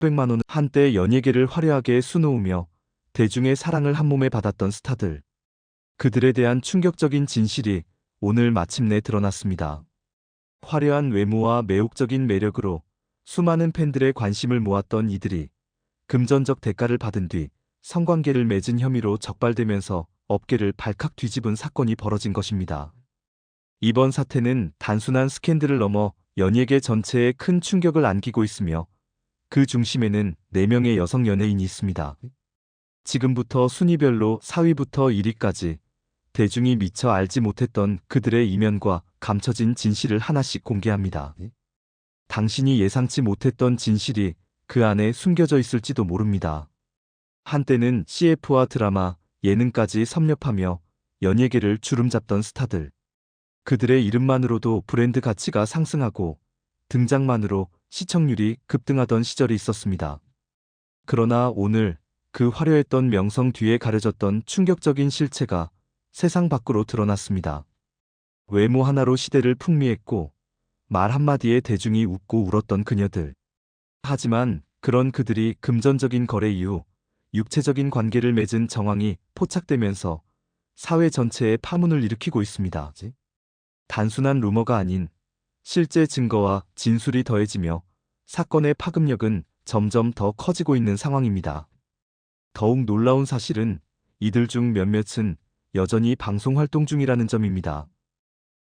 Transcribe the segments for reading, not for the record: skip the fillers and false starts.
100만 원은 한때 연예계를 화려하게 수놓으며 대중의 사랑을 한몸에 받았던 스타들. 그들에 대한 충격적인 진실이 오늘 마침내 드러났습니다. 화려한 외모와 매혹적인 매력으로 수많은 팬들의 관심을 모았던 이들이 금전적 대가를 받은 뒤 성관계를 맺은 혐의로 적발되면서 업계를 발칵 뒤집은 사건이 벌어진 것입니다. 이번 사태는 단순한 스캔들을 넘어 연예계 전체에 큰 충격을 안기고 있으며 그 중심에는 4명의 여성 연예인이 있습니다. 지금부터 순위별로 4위부터 1위까지 대중이 미처 알지 못했던 그들의 이면과 감춰진 진실을 하나씩 공개합니다. 당신이 예상치 못했던 진실이 그 안에 숨겨져 있을지도 모릅니다. 한때는 CF와 드라마, 예능까지 섭렵하며 연예계를 주름잡던 스타들. 그들의 이름만으로도 브랜드 가치가 상승하고 등장만으로 시청률이 급등하던 시절이 있었습니다. 그러나 오늘 그 화려했던 명성 뒤에 가려졌던 충격적인 실체가 세상 밖으로 드러났습니다. 외모 하나로 시대를 풍미했고 말 한마디에 대중이 웃고 울었던 그녀들. 하지만 그런 그들이 금전적인 거래 이후 육체적인 관계를 맺은 정황이 포착되면서 사회 전체에 파문을 일으키고 있습니다. 단순한 루머가 아닌 실제 증거와 진술이 더해지며 사건의 파급력은 점점 더 커지고 있는 상황입니다. 더욱 놀라운 사실은 이들 중 몇몇은 여전히 방송 활동 중이라는 점입니다.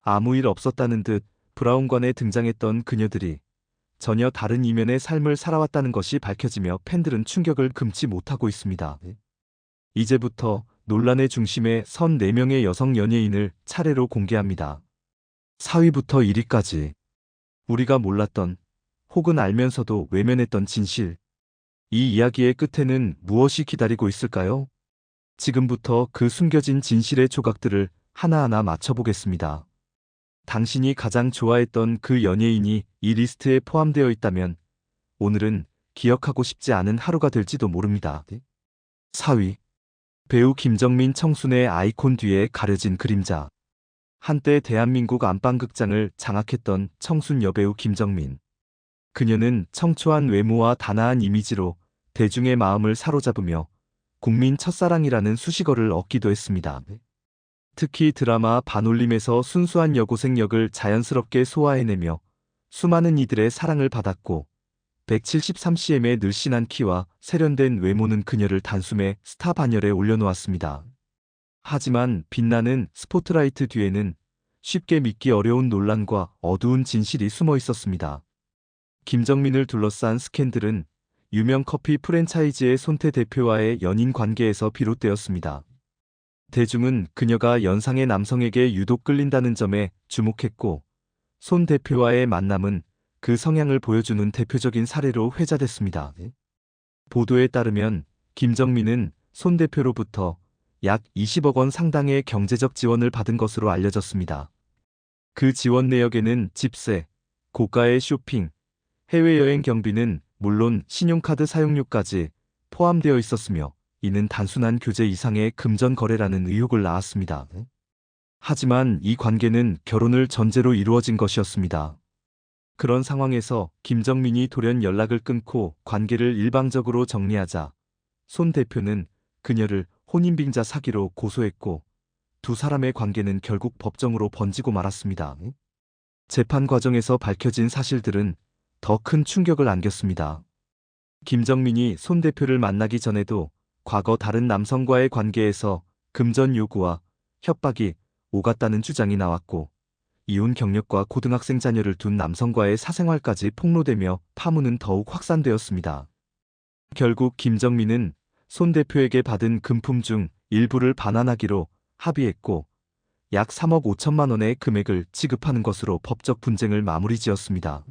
아무 일 없었다는 듯 브라운관에 등장했던 그녀들이 전혀 다른 이면의 삶을 살아왔다는 것이 밝혀지며 팬들은 충격을 금치 못하고 있습니다. 이제부터 논란의 중심에 선 4명의 여성 연예인을 차례로 공개합니다. 4위부터 1위까지. 우리가 몰랐던 혹은 알면서도 외면했던 진실. 이 이야기의 끝에는 무엇이 기다리고 있을까요? 지금부터 그 숨겨진 진실의 조각들을 하나하나 맞춰보겠습니다. 당신이 가장 좋아했던 그 연예인이 이 리스트에 포함되어 있다면 오늘은 기억하고 싶지 않은 하루가 될지도 모릅니다. 4위. 배우 김정민 청순의 아이콘 뒤에 가려진 그림자. 한때 대한민국 안방극장을 장악했던 청순 여배우 김정민. 그녀는 청초한 외모와 단아한 이미지로 대중의 마음을 사로잡으며 국민 첫사랑이라는 수식어를 얻기도 했습니다. 특히 드라마 반올림에서 순수한 여고생 역을 자연스럽게 소화해내며 수많은 이들의 사랑을 받았고 173cm의 늘씬한 키와 세련된 외모는 그녀를 단숨에 스타 반열에 올려놓았습니다. 하지만 빛나는 스포트라이트 뒤에는 쉽게 믿기 어려운 논란과 어두운 진실이 숨어 있었습니다. 김정민을 둘러싼 스캔들은 유명 커피 프랜차이즈의 손태 대표와의 연인 관계에서 비롯되었습니다. 대중은 그녀가 연상의 남성에게 유독 끌린다는 점에 주목했고 손 대표와의 만남은 그 성향을 보여주는 대표적인 사례로 회자됐습니다. 보도에 따르면 김정민은 손 대표로부터 약 20억 원 상당의 경제적 지원을 받은 것으로 알려졌습니다. 그 지원 내역에는 집세, 고가의 쇼핑, 해외여행 경비는 물론 신용카드 사용료까지 포함되어 있었으며 이는 단순한 교제 이상의 금전 거래라는 의혹을 낳았습니다. 하지만 이 관계는 결혼을 전제로 이루어진 것이었습니다. 그런 상황에서 김정민이 돌연 연락을 끊고 관계를 일방적으로 정리하자 손 대표는 그녀를 혼인빙자 사기로 고소했고 두 사람의 관계는 결국 법정으로 번지고 말았습니다. 재판 과정에서 밝혀진 사실들은 더 큰 충격을 안겼습니다. 김정민이 손 대표를 만나기 전에도 과거 다른 남성과의 관계에서 금전 요구와 협박이 오갔다는 주장이 나왔고 이혼 경력과 고등학생 자녀를 둔 남성과의 사생활까지 폭로되며 파문은 더욱 확산되었습니다. 결국 김정민은 손 대표에게 받은 금품 중 일부를 반환하기로 합의했고 약 3억 5천만 원의 금액을 지급하는 것으로 법적 분쟁을 마무리 지었습니다.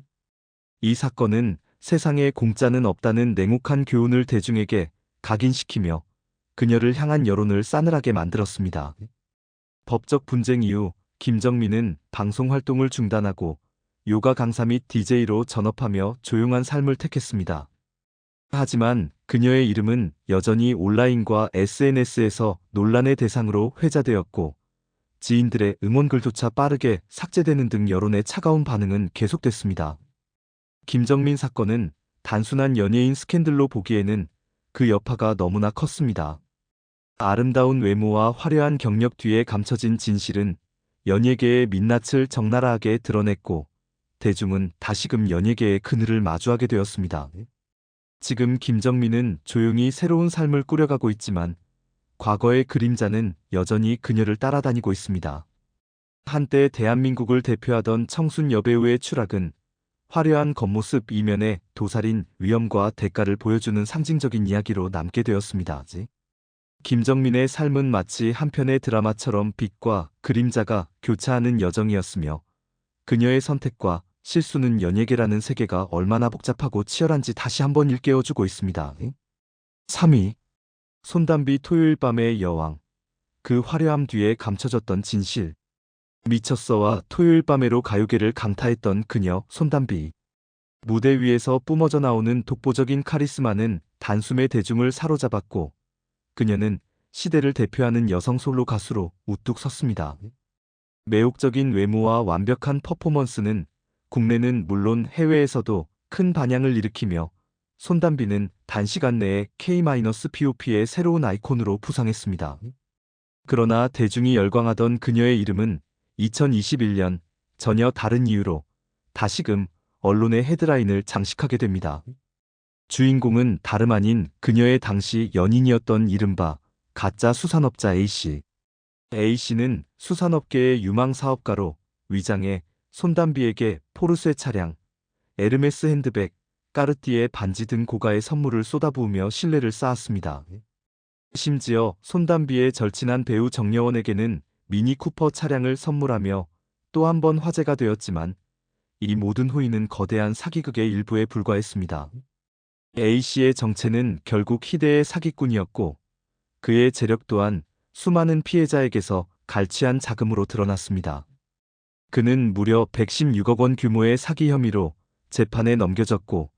이 사건은 세상에 공짜는 없다는 냉혹한 교훈을 대중에게 각인시키며 그녀를 향한 여론을 싸늘하게 만들었습니다. 법적 분쟁 이후 김정민은 방송 활동을 중단하고 요가 강사 및 DJ로 전업하며 조용한 삶을 택했습니다. 하지만 그녀의 이름은 여전히 온라인과 SNS에서 논란의 대상으로 회자되었고 지인들의 응원글조차 빠르게 삭제되는 등 여론의 차가운 반응은 계속됐습니다. 김정민 사건은 단순한 연예인 스캔들로 보기에는 그 여파가 너무나 컸습니다. 아름다운 외모와 화려한 경력 뒤에 감춰진 진실은 연예계의 민낯을 적나라하게 드러냈고, 대중은 다시금 연예계의 그늘을 마주하게 되었습니다. 지금 김정민은 조용히 새로운 삶을 꾸려가고 있지만 과거의 그림자는 여전히 그녀를 따라다니고 있습니다. 한때 대한민국을 대표하던 청순 여배우의 추락은 화려한 겉모습 이면에 도살인 위험과 대가를 보여주는 상징적인 이야기로 남게 되었습니다. 김정민의 삶은 마치 한편의 드라마처럼 빛과 그림자가 교차하는 여정이었으며, 그녀의 선택과 실수는 연예계라는 세계가 얼마나 복잡하고 치열한지 다시 한번 일깨워주고 있습니다. 3위. 손담비 토요일 밤의 여왕. 그 화려함 뒤에 감춰졌던 진실. 미쳤어와 토요일 밤에로 가요계를 강타했던 그녀 손담비. 무대 위에서 뿜어져 나오는 독보적인 카리스마는 단숨에 대중을 사로잡았고, 그녀는 시대를 대표하는 여성 솔로 가수로 우뚝 섰습니다. 매혹적인 외모와 완벽한 퍼포먼스는 국내는 물론 해외에서도 큰 반향을 일으키며, 손담비는 단시간 내에 K-POP의 새로운 아이콘으로 부상했습니다. 그러나 대중이 열광하던 그녀의 이름은 2021년 전혀 다른 이유로 다시금 언론의 헤드라인을 장식하게 됩니다. 주인공은 다름 아닌 그녀의 당시 연인이었던 이른바 가짜 수산업자 A씨. A씨는 수산업계의 유망 사업가로 위장해 손담비에게 포르쉐 차량, 에르메스 핸드백, 까르띠에 반지 등 고가의 선물을 쏟아부으며 신뢰를 쌓았습니다. 심지어 손담비의 절친한 배우 정여원에게는 미니 쿠퍼 차량을 선물하며 또 한 번 화제가 되었지만, 이 모든 호의는 거대한 사기극의 일부에 불과했습니다. A씨의 정체는 결국 희대의 사기꾼이었고, 그의 재력 또한 수많은 피해자에게서 갈취한 자금으로 드러났습니다. 그는 무려 116억 원 규모의 사기 혐의로 재판에 넘겨졌고,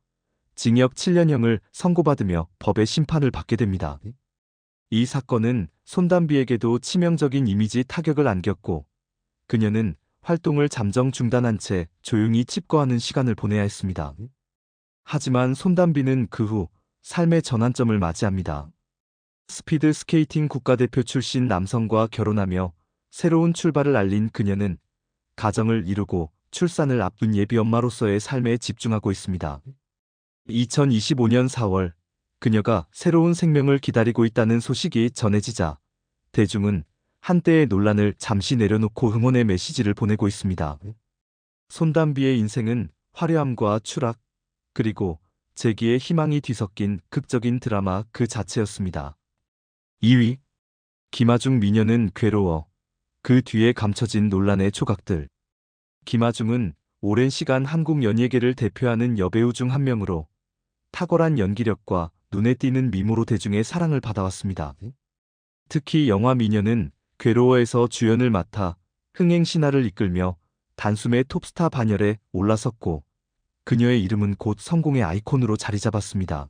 징역 7년형을 선고받으며 법의 심판을 받게 됩니다. 이 사건은 손담비에게도 치명적인 이미지 타격을 안겼고, 그녀는 활동을 잠정 중단한 채 조용히 칩거하는 시간을 보내야 했습니다. 하지만 손담비는 그 후 삶의 전환점을 맞이합니다. 스피드 스케이팅 국가대표 출신 남성과 결혼하며 새로운 출발을 알린 그녀는 가정을 이루고 출산을 앞둔 예비 엄마로서의 삶에 집중하고 있습니다. 2025년 4월, 그녀가 새로운 생명을 기다리고 있다는 소식이 전해지자 대중은 한때의 논란을 잠시 내려놓고 응원의 메시지를 보내고 있습니다. 손담비의 인생은 화려함과 추락, 그리고 재기의 희망이 뒤섞인 극적인 드라마 그 자체였습니다. 2위. 김아중 미녀는 괴로워. 그 뒤에 감춰진 논란의 조각들. 김아중은 오랜 시간 한국 연예계를 대표하는 여배우 중 한 명으로 탁월한 연기력과 눈에 띄는 미모로 대중의 사랑을 받아왔습니다. 특히 영화 미녀는 괴로워에서 주연을 맡아 흥행 신화를 이끌며 단숨에 톱스타 반열에 올라섰고, 그녀의 이름은 곧 성공의 아이콘으로 자리 잡았습니다.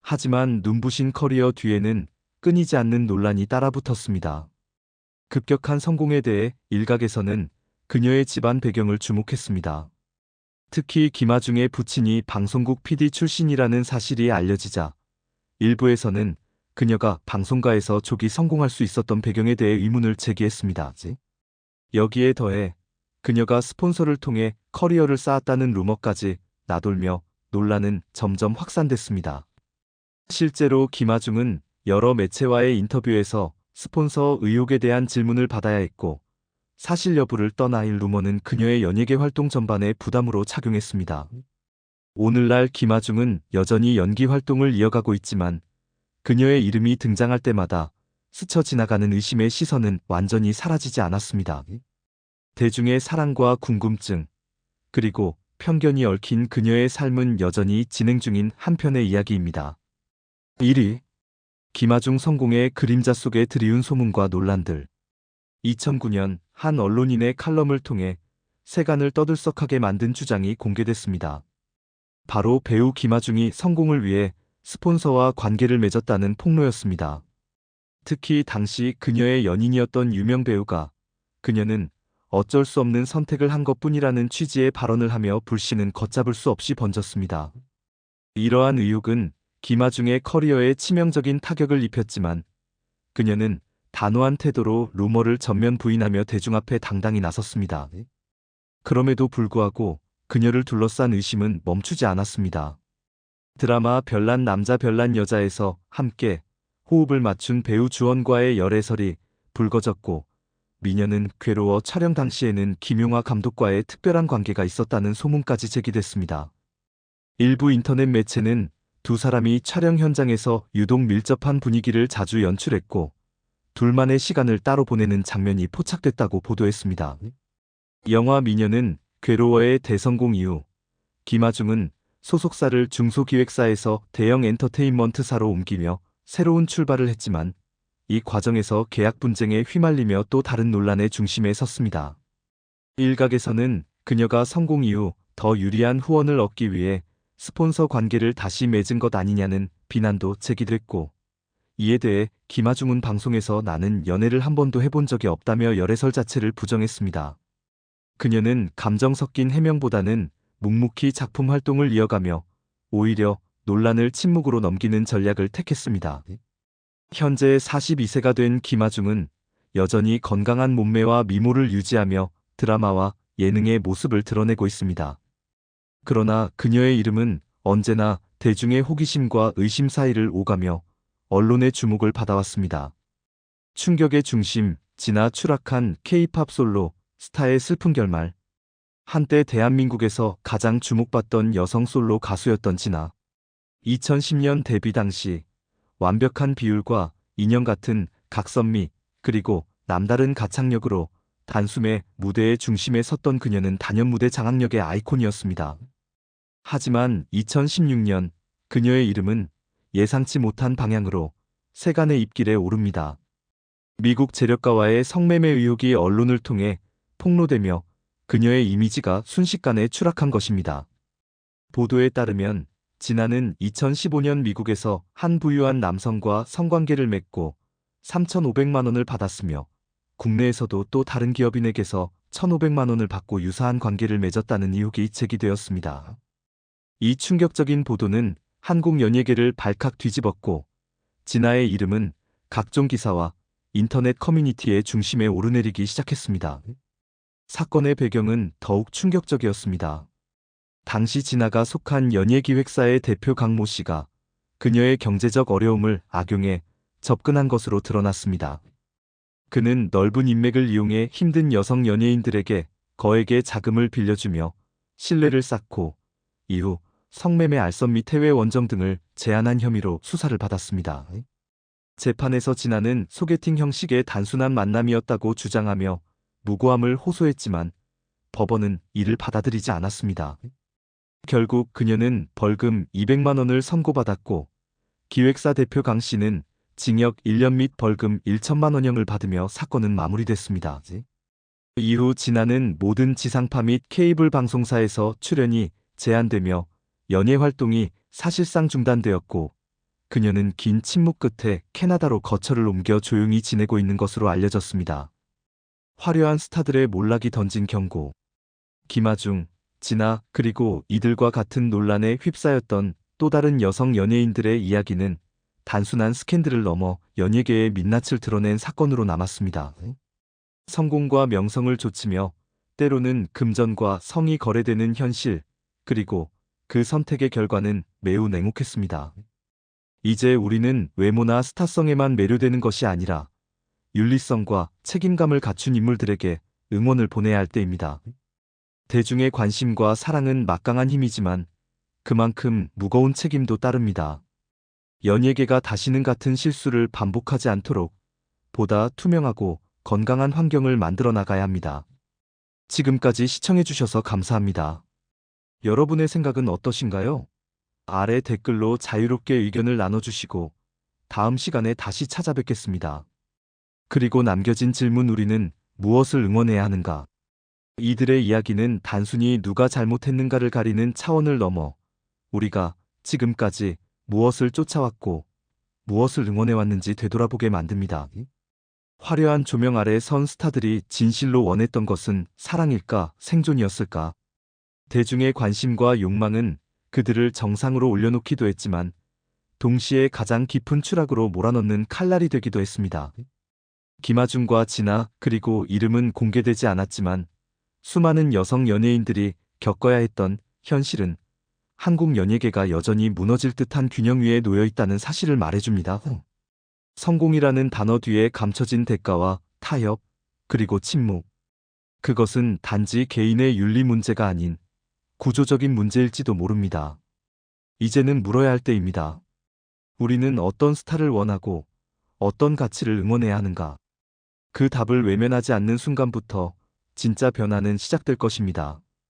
하지만 눈부신 커리어 뒤에는 끊이지 않는 논란이 따라붙었습니다. 급격한 성공에 대해 일각에서는 그녀의 집안 배경을 주목했습니다. 특히 김아중의 부친이 방송국 PD 출신이라는 사실이 알려지자 일부에서는 그녀가 방송가에서 조기 성공할 수 있었던 배경에 대해 의문을 제기했습니다. 여기에 더해 그녀가 스폰서를 통해 커리어를 쌓았다는 루머까지 나돌며 논란은 점점 확산됐습니다. 실제로 김아중은 여러 매체와의 인터뷰에서 스폰서 의혹에 대한 질문을 받아야 했고, 사실 여부를 떠나 이 루머는 그녀의 연예계 활동 전반에 부담으로 작용했습니다. 오늘날 김아중은 여전히 연기 활동을 이어가고 있지만, 그녀의 이름이 등장할 때마다 스쳐 지나가는 의심의 시선은 완전히 사라지지 않았습니다. 대중의 사랑과 궁금증, 그리고 편견이 얽힌 그녀의 삶은 여전히 진행 중인 한편의 이야기입니다. 1위. 김아중 성공의 그림자 속에 드리운 소문과 논란들. 2009년 한 언론인의 칼럼을 통해 세간을 떠들썩하게 만든 주장이 공개됐습니다. 바로 배우 김아중이 성공을 위해 스폰서와 관계를 맺었다는 폭로였습니다. 특히 당시 그녀의 연인이었던 유명 배우가 그녀는 어쩔 수 없는 선택을 한 것뿐이라는 취지의 발언을 하며 불씨는 걷잡을 수 없이 번졌습니다. 이러한 의혹은 김아중의 커리어에 치명적인 타격을 입혔지만 그녀는 단호한 태도로 루머를 전면 부인하며 대중 앞에 당당히 나섰습니다. 그럼에도 불구하고 그녀를 둘러싼 의심은 멈추지 않았습니다. 드라마 별난 남자 별난 여자에서 함께 호흡을 맞춘 배우 주원과의 열애설이 불거졌고 미녀는 괴로워 촬영 당시에는 김용화 감독과의 특별한 관계가 있었다는 소문까지 제기됐습니다. 일부 인터넷 매체는 두 사람이 촬영 현장에서 유독 밀접한 분위기를 자주 연출했고 둘만의 시간을 따로 보내는 장면이 포착됐다고 보도했습니다. 영화 미녀는 괴로워의 대성공 이후 김아중은 소속사를 중소기획사에서 대형 엔터테인먼트사로 옮기며 새로운 출발을 했지만 이 과정에서 계약 분쟁에 휘말리며 또 다른 논란의 중심에 섰습니다. 일각에서는 그녀가 성공 이후 더 유리한 후원을 얻기 위해 스폰서 관계를 다시 맺은 것 아니냐는 비난도 제기됐고 이에 대해 김아중은 방송에서 나는 연애를 한 번도 해본 적이 없다며 열애설 자체를 부정했습니다. 그녀는 감정 섞인 해명보다는 묵묵히 작품 활동을 이어가며 오히려 논란을 침묵으로 넘기는 전략을 택했습니다. 현재 42세가 된 김아중은 여전히 건강한 몸매와 미모를 유지하며 드라마와 예능의 모습을 드러내고 있습니다. 그러나 그녀의 이름은 언제나 대중의 호기심과 의심 사이를 오가며 언론의 주목을 받아왔습니다. 충격의 중심, 진아 추락한 K-팝 솔로 스타의 슬픈 결말. 한때 대한민국에서 가장 주목받던 여성 솔로 가수였던 진아. 2010년 데뷔 당시 완벽한 비율과 인형 같은 각선미 그리고 남다른 가창력으로 단숨에 무대의 중심에 섰던 그녀는 단연 무대 장악력의 아이콘이었습니다. 하지만 2016년 그녀의 이름은 예상치 못한 방향으로 세간의 입길에 오릅니다. 미국 재력가와의 성매매 의혹이 언론을 통해 폭로되며 그녀의 이미지가 순식간에 추락한 것입니다. 보도에 따르면 진아는 2015년 미국에서 한 부유한 남성과 성관계를 맺고 3,500만 원을 받았으며 국내에서도 또 다른 기업인에게서 1,500만 원을 받고 유사한 관계를 맺었다는 의혹이 제기되었습니다. 이 충격적인 보도는 한국 연예계를 발칵 뒤집었고 진아의 이름은 각종 기사와 인터넷 커뮤니티의 중심에 오르내리기 시작했습니다. 사건의 배경은 더욱 충격적이었습니다. 당시 진아가 속한 연예기획사의 대표 강모 씨가 그녀의 경제적 어려움을 악용해 접근한 것으로 드러났습니다. 그는 넓은 인맥을 이용해 힘든 여성 연예인들에게 거액의 자금을 빌려주며 신뢰를 쌓고 이후 성매매 알선 및 해외 원정 등을 제안한 혐의로 수사를 받았습니다. 재판에서 진아는 소개팅 형식의 단순한 만남이었다고 주장하며 무고함을 호소했지만 법원은 이를 받아들이지 않았습니다. 결국 그녀는 벌금 200만 원을 선고받았고 기획사 대표 강 씨는 징역 1년 및 벌금 1천만 원형을 받으며 사건은 마무리됐습니다. 이후 진아는 모든 지상파 및 케이블 방송사에서 출연이 제한되며 연예 활동이 사실상 중단되었고 그녀는 긴 침묵 끝에 캐나다로 거처를 옮겨 조용히 지내고 있는 것으로 알려졌습니다. 화려한 스타들의 몰락이 던진 경고. 김아중, 진아 그리고 이들과 같은 논란에 휩싸였던 또 다른 여성 연예인들의 이야기는 단순한 스캔들을 넘어 연예계의 민낯을 드러낸 사건으로 남았습니다. 성공과 명성을 좇으며 때로는 금전과 성이 거래되는 현실, 그리고 그 선택의 결과는 매우 냉혹했습니다. 이제 우리는 외모나 스타성에만 매료되는 것이 아니라 윤리성과 책임감을 갖춘 인물들에게 응원을 보내야 할 때입니다. 대중의 관심과 사랑은 막강한 힘이지만 그만큼 무거운 책임도 따릅니다. 연예계가 다시는 같은 실수를 반복하지 않도록 보다 투명하고 건강한 환경을 만들어 나가야 합니다. 지금까지 시청해주셔서 감사합니다. 여러분의 생각은 어떠신가요? 아래 댓글로 자유롭게 의견을 나눠주시고 다음 시간에 다시 찾아뵙겠습니다. 그리고 남겨진 질문 우리는 무엇을 응원해야 하는가? 이들의 이야기는 단순히 누가 잘못했는가를 가리는 차원을 넘어 우리가 지금까지 무엇을 쫓아왔고 무엇을 응원해왔는지 되돌아보게 만듭니다. 화려한 조명 아래 선 스타들이 진실로 원했던 것은 사랑일까, 생존이었을까? 대중의 관심과 욕망은 그들을 정상으로 올려놓기도 했지만 동시에 가장 깊은 추락으로 몰아넣는 칼날이 되기도 했습니다. 김아중과 진아 그리고 이름은 공개되지 않았지만 수많은 여성 연예인들이 겪어야 했던 현실은 한국 연예계가 여전히 무너질 듯한 균형 위에 놓여 있다는 사실을 말해줍니다. 성공이라는 단어 뒤에 감춰진 대가와 타협, 그리고 침묵. 그것은 단지 개인의 윤리 문제가 아닌 구조적인 문제일지도 모릅니다. 이제는 물어야 할 때입니다. 우리는 어떤 스타를 원하고 어떤 가치를 응원해야 하는가? 그 답을 외면하지 않는 순간부터 진짜 변화는 시작될 것입니다.